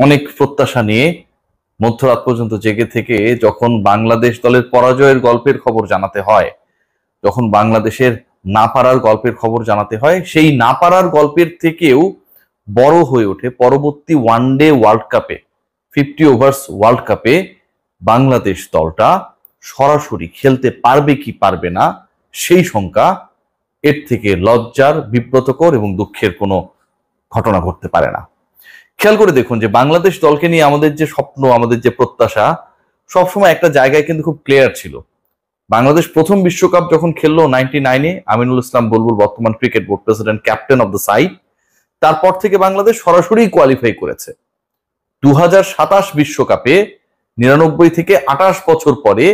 অনেক প্রত্যাশা নিয়ে মধ্যরাত পর্যন্ত জেগে থেকে যখন বাংলাদেশ দলের পরাজয়ের গল্পের খবর জানাতে হয়, যখন বাংলাদেশের না পারার গল্পের খবর জানাতে হয়, সেই না পারার গল্পের থেকেও বড় হয়ে ওঠে পরবর্তী ওয়ানডে ওয়ার্ল্ড কাপে, 50 ওভার্স ওয়ার্ল্ড কাপে বাংলাদেশ দলটা সরাসরি খেলতে পারবে কি পারবে না সেই শঙ্কা। এর থেকে লজ্জার, বিব্রতকর এবং দুঃখের কোনো ঘটনা ঘটতে পারে না। খেয়াল করে দেখুন যে বাংলাদেশ দলকে নিয়ে আমাদের যে স্বপ্ন, আমাদের যে প্রত্যাশা, সবসময় একটা জায়গায় কিন্তু খুব ক্লিয়ার ছিল। বাংলাদেশ প্রথম বিশ্বকাপ যখন খেললো 99-এ, আমিনুল ইসলাম বুলবুল বর্তমান cricket board president, captain of the side, তারপর থেকে বাংলাদেশ সরাসরি কোয়ালিফাই করেছে। 2027 বিশ্বকাপে 99 থেকে 28 বছর পরে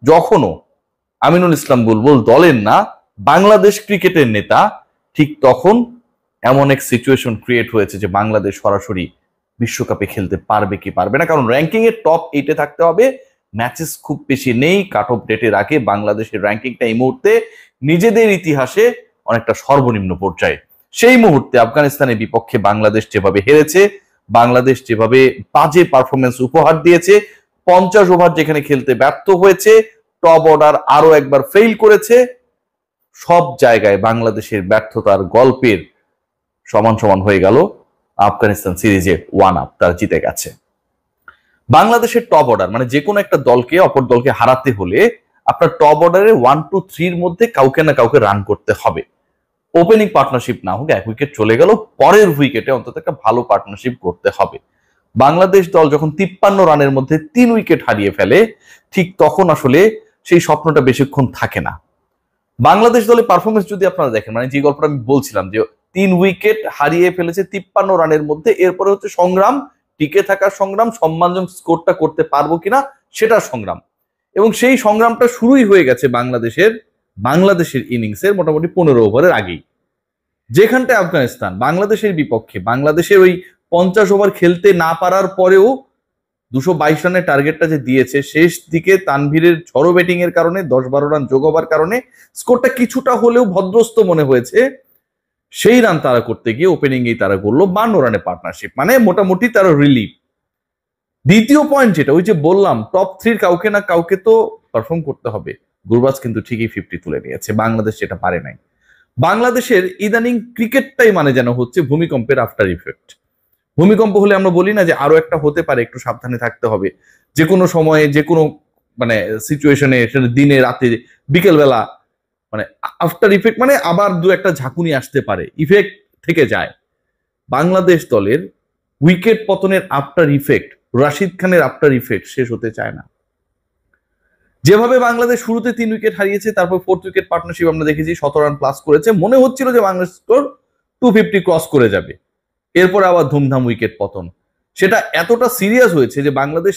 যখনও আমিনুল ইসলাম বুলবুল দলের না বাংলাদেশ ক্রিকেটের নেতা, ঠিক তখন এমন এক সিচুয়েশন ক্রিয়েট হয়েছে যে বাংলাদেশ সরাসরি বিশ্বকাপে খেলতে পারবে কি পারবে না। কারণ র্যাঙ্কিং এর টপ 8-এ থাকতে হবে, ম্যাচেস খুব বেশি নেই, কাট অফ ডেটের আগে বাংলাদেশের র্যাঙ্কিংটা এই মুহূর্তে নিজেদের ইতিহাসে অনেকটা সর্বনিম্ন পর্যায়ে। সেই মুহূর্তে আফগানিস্তানের বিপক্ষে বাংলাদেশ যেভাবে হেরেছে, বাংলাদেশ যেভাবে বাজে পারফরমেন্স উপহার দিয়েছে, 50 ওভার যেখানে খেলতে ব্যর্থ হয়েছে, টপ অর্ডার আরো একবার ফেইল করেছে, সব জায়গায় বাংলাদেশের ব্যর্থতার গল্পের সমান সমান হয়ে গেল আফগানিস্তান সিরিজে 1-আপ, তারা জিতে গেছে। বাংলাদেশের টপ অর্ডার মানে যে কোনো একটা দলকে, অপর দলকে হারাতে হলে আপনার টপ অর্ডারে 1-2-3-র মধ্যে কাউকে না কাউকে রান করতে হবে। ওপেনিং পার্টনারশিপ না হোক, এক উইকেট চলে গেল, পরের উইকেটে অন্তত একটা ভালো পার্টনারশিপ করতে হবে। বাংলাদেশ দল যখন 53 রানের মধ্যে 3 উইকেট হারিয়ে ফেলে, ঠিক তখন আসলে সেই স্বপ্নটা বেশিক্ষণ থাকে না। বাংলাদেশ দলের পারফরমেন্স যদি আপনারা দেখেন, মানে যে গল্পটা আমি বলছিলাম যে 3 উইকেট হারিয়ে ফেলেছে 53 রানের মধ্যে, এরপরে হচ্ছে সংগ্রাম, টিকে থাকার সংগ্রাম, সম্মানজনক স্কোরটা করতে পারবো কিনা সেটার সংগ্রাম। এবং সেই সংগ্রামটা শুরুই হয়ে গেছে বাংলাদেশের ইনিংসের মোটামুটি 15 ওভারের আগেই, যেখানটায় আফগানিস্তান বাংলাদেশের বিপক্ষে বাংলাদেশের ওই 50 ওভার খেলতে না পারার পরেও 222 রানের টার্গেটটা যে দিয়েছে, শেষ দিকে তানভীরের ঝড়ো ব্যাটিং এর কারণে 10-12 রান যোগ হবার কারণে স্কোরটা কিছুটা হলেও ভদ্রস্ত মনে হয়েছে। সেই রান তারা করতে গিয়ে ওপেনিং এই তারা করলো 52 রানে পার্টনারশিপ, মানে মোটামুটি তারা রিলিফ। দ্বিতীয় পয়েন্ট যেটা, ওই যে বললাম টপ 3 কাউকে না কাউকে তো পারফর্ম করতে হবে। গুরবাজ কিন্তু ঠিকই 50 তুলে নিয়েছে, বাংলাদেশ সেটা পারে নাই। বাংলাদেশের ইদানিং ক্রিকেটটাই মানে যেন হচ্ছে ভূমিকম্পের আফটার ইফেক্ট। ভূমিকম্প হলে আমরা বলি না যে আরো একটা হতে পারে, একটু সাবধানে থাকতে হবে, যে কোনো সময়ে যে কোনো মানে সিচুয়েশনে, দিনে রাতে বিকেল বেলা, মানে আফটার ইফেক্ট মানে আবার দু একটা ঝাঁকুনি আসতে পারে, ইফেক্ট থেকে যায়। বাংলাদেশ দলের উইকেট পতনের আফটার ইফেক্ট, রাশিদ খানের আফটার ইফেক্ট শেষ হতে চায় না। যেভাবে বাংলাদেশ শুরুতে 3 উইকেট হারিয়েছে, তারপর 4th উইকেট পার্টনারশিপ আমরা দেখেছি 17 রান প্লাস করেছে, মনে হচ্ছিল যে বাংলাদেশ স্কোর 250 ক্রস করে যাবে, এরপর আবার ধুমধাম উইকেট পতন। সেটা এতটা সিরিয়াস হয়েছে যে বাংলাদেশ